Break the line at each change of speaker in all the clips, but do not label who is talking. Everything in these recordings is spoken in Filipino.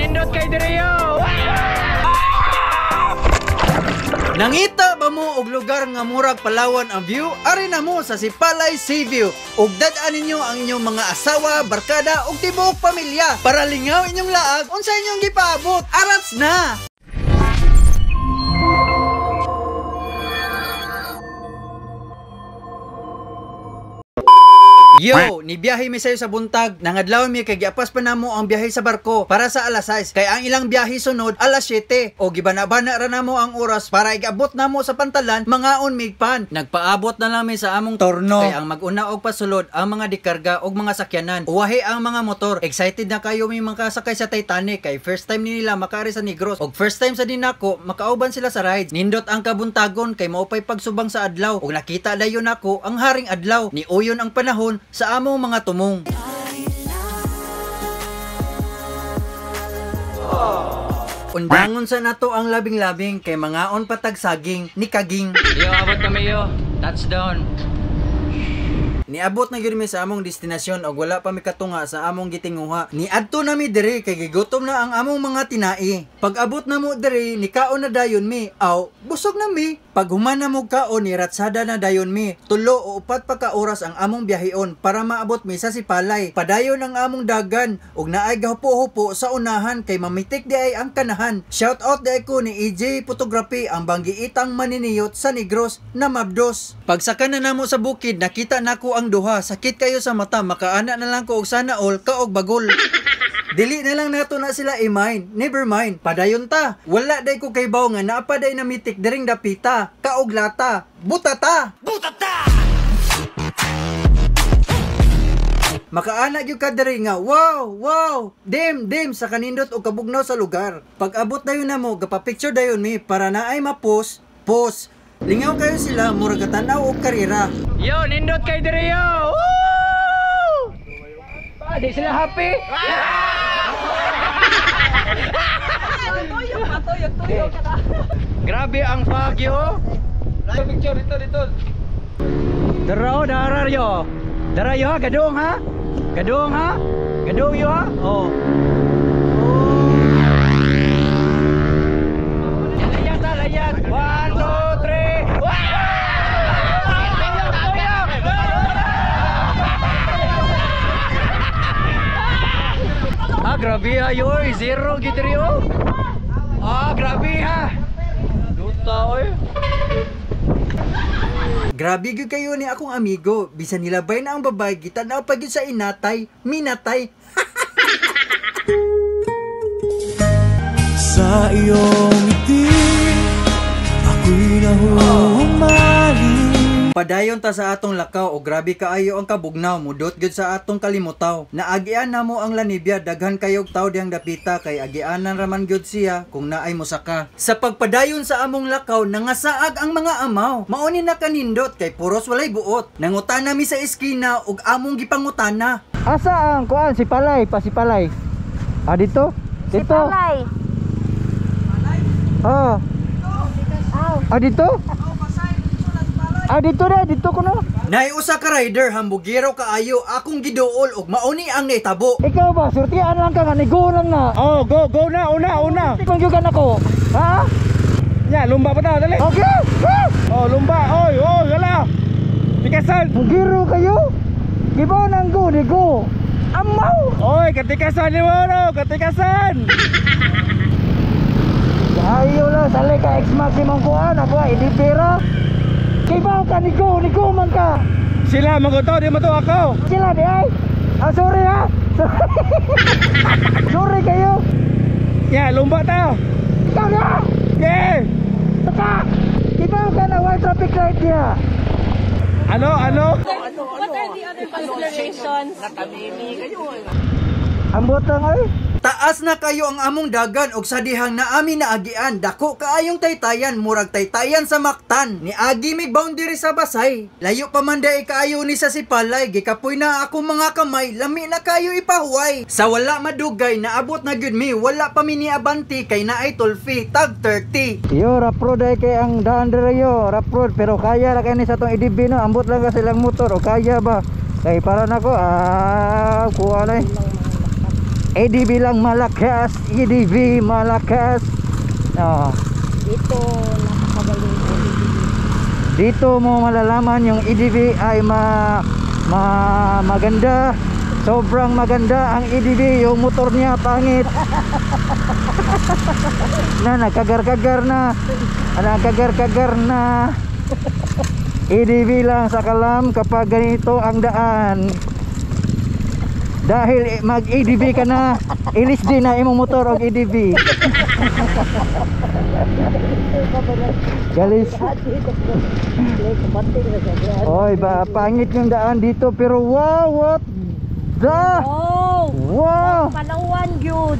nindot kay Direo.
Nangita ba mo og lugar nga murag Palawan ang view? Ari na mo sa Sipalay Sea View. Ug dad-an ninyo ang inyong mga asawa, barkada ug tibuok pamilya para lingaw inyong laag unsa inyong gipaabot. Arats na. Yo, ni biyahe mi sayo sa buntag. Nangadlawon mi kay giapas pa namo ang biyahe sa barko para sa alas 6. Kay ang ilang biyahe sunod alas 7. O gibana-bana ra namo ang oras para igabot namo sa pantalan mangaon migpan. Nagpaabot na lang mi sa among torno. Kay ang mag-una og pasulod ang mga dikarga og mga sakyanan. Uwahi ang mga motor. Excited na kayo mi makasakay sa Titanic kay first time ni nila makaari sa Negros. Og first time sa dinako makauban sila sa rides. Nindot ang kabuntagon kay maupay pagsubang sa adlaw. Og nakita dayon ako ang haring adlaw. Ni uyon ang panahon sa among mga tumong. Undangon sa nato ang labing-labing kay mangaon patag saging ni Kaging.
Yo, abot kami yo. Touchdown.
Niabot na gyud mi sa among destinasyon og wala pa mi katunga sa among gitinguha. Niadto na mi diri kay gigutom na ang among mga tinai. Pag abot na mo diri nikaon na dayon mi. Aw, busog na mi. Pag human na mo kaon ni ratsada na dayon mi. 3 o 4 pa ka oras ang among biyaheon para maabot mi sa Sipalay. Padayon ang among dagan ug naay gahupo-hupo sa unahan kay mamitik di ay ang kanahan. Shout out di ko ni EJ Photography ang banggiitang maniniyot sa Negros na mabdos. Pagsaka na namo sa bukid nakita nako ang duha. Sakit kayo sa mata, makaana na lang ko og sana all kaog bagol. Dili na lang nato na sila i-mind. Never mind. Padayon ta. Wala day ko kay baw nga naapa day na mitik diring dapita. Kaog lata. Butata. Butata. Makaana gyud ka diri nga wow dim sa kanindot og kabugnaw sa lugar. Pag abot dayon namo gapa-picture dayon mi para naay ma-post. Lingaw kayo sila murag tanaw og karera.
Yo, nindot kay Direo. Woo! Di sila happy? Tuyok ka. Grabe ang Baguio. Picture dito. Daro dararyo. Darayo ha, gadong ha? Gadong yo ha? Oh. Layat. 1, 2, 3. Grabe ha, yoy. Zero gitrio. Grabe ha. Duta, oy.
Grabe gyud kayo ni akong amigo. Bisan nilabay na ang babay, gitanaw pa gyud sa inatay, minatay.
Sa iyong ngiti, ako'y nahumaling.
Padayon ta sa atong lakaw o grabe kaayo ang kabugnaw mudot gyud sa atong kalimutaw. Naagian namo ang lanibya daghan kayog tawo diyang dapita kay agianan raman gyud siya kung naay mosaka. Sa pagpadayon sa among lakaw nangasaag ang mga amaw. Mauni na kanindot kay puros walay buot. Nangutana mi sa eskina ug among gipangutana.
Asa ang kuan Sipalay? Dito?
Sipalay.
Dito? Dito ko na.
Nay usa ka rider hambugiro kaayo akong giduol ug mauni ang naitabo.
Ikaw ba surtian lang ka nga nigo lang na.
Go na, una.
Kung juga nako. Ha?
Ya, lumba pa ta, dali.
Okay.
Lumba. Oy, gala. Tikasan.
Bugiro kayo. Gibaw nang go, nigo. Amaw.
Oy, katikasan ni mo, no? Katikasan.
Ayo lah, sale ka ex-maximum kuan, apa, idipira. Gibaw ka, nigo man ka.
Sila, magoto, di mo to ako.
Sila di ay. Sorry ha. Sorry kayo.
Ya, lumba ta.
Ikaw na.
Yeah.
Baka. Gibaw ka na, white traffic light niya.
Ano?
What are the other considerations?
Ang butang ay.
Taas na kayo ang among dagan og sa dihang naami na agian dako kaayong taytayan murag taytayan sa Mactan ni agi mig boundary sa Basay layo pa man day kaayo ni sa Sipalay gikapoy na ako mga kamay lami na kayo ipahuway sa wala madugay naabot na gyud mi wala pa mi niabanti kay naay toll fee tag 30.
Yo raproad ay kay ang daan dire yo raproad pero kaya ra kay ni sa tong IDB no ambot lang ka silang motor o kaya ba kay para nako kuha na EDV lang malakas, EDV malakas. Oh.
Ito, napakagaling ko.
Dito mo malalaman yung EDV ay maganda. Sobrang maganda ang EDV, yung motor niya pangit. Nagkagar-kagar na. Nagkagar-kagar na. EDV lang sa Kalam kapag ganito ang daan. Dahil mag-EDV ka na, ilis din na imong motor og EDV. Galis. Oy, ba pangit yung daan dito pero wow, what the?
Oh!
Wow!
Palawan, yun.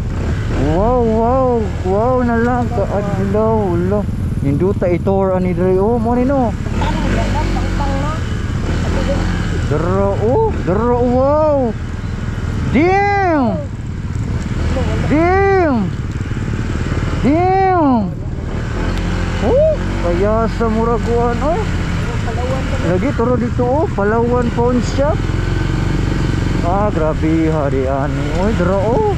Wow na lang ka adlaw, lo. Ninduta ito ani dre. Oh, mo ni no. Dero, wow. Damn. Oh, kaya sa Muraguan, oh. Lagi turo dito, oh, Palawan Pawn Shop. Ah, grabe harian. Oy, dero, oh.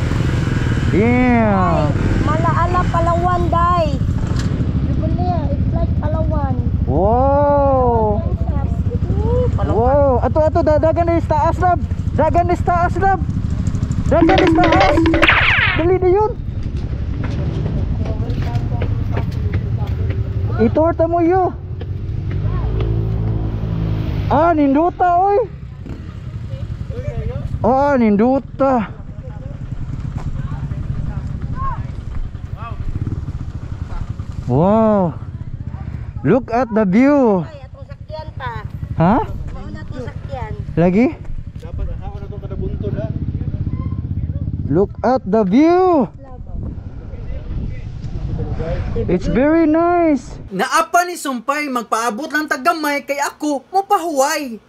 Damn.
Malaala Palawan, day. It's like Palawan.
Wow. Wow, ato dagan ni taas lab. Dagan ni taas lab. Dagan ni taas. Dali na yun. Itorta mo yo. Ah, ninduta oy. Oh, ninduta. Wow. Look at the view.
Ay, atong sakyan pa.
Ha?
Mauna atong sakyan.
Lagi? Look at the view. It's very nice.
Naapa ni Sumpay magpaabot lang tagamay kay ako mo pahuway.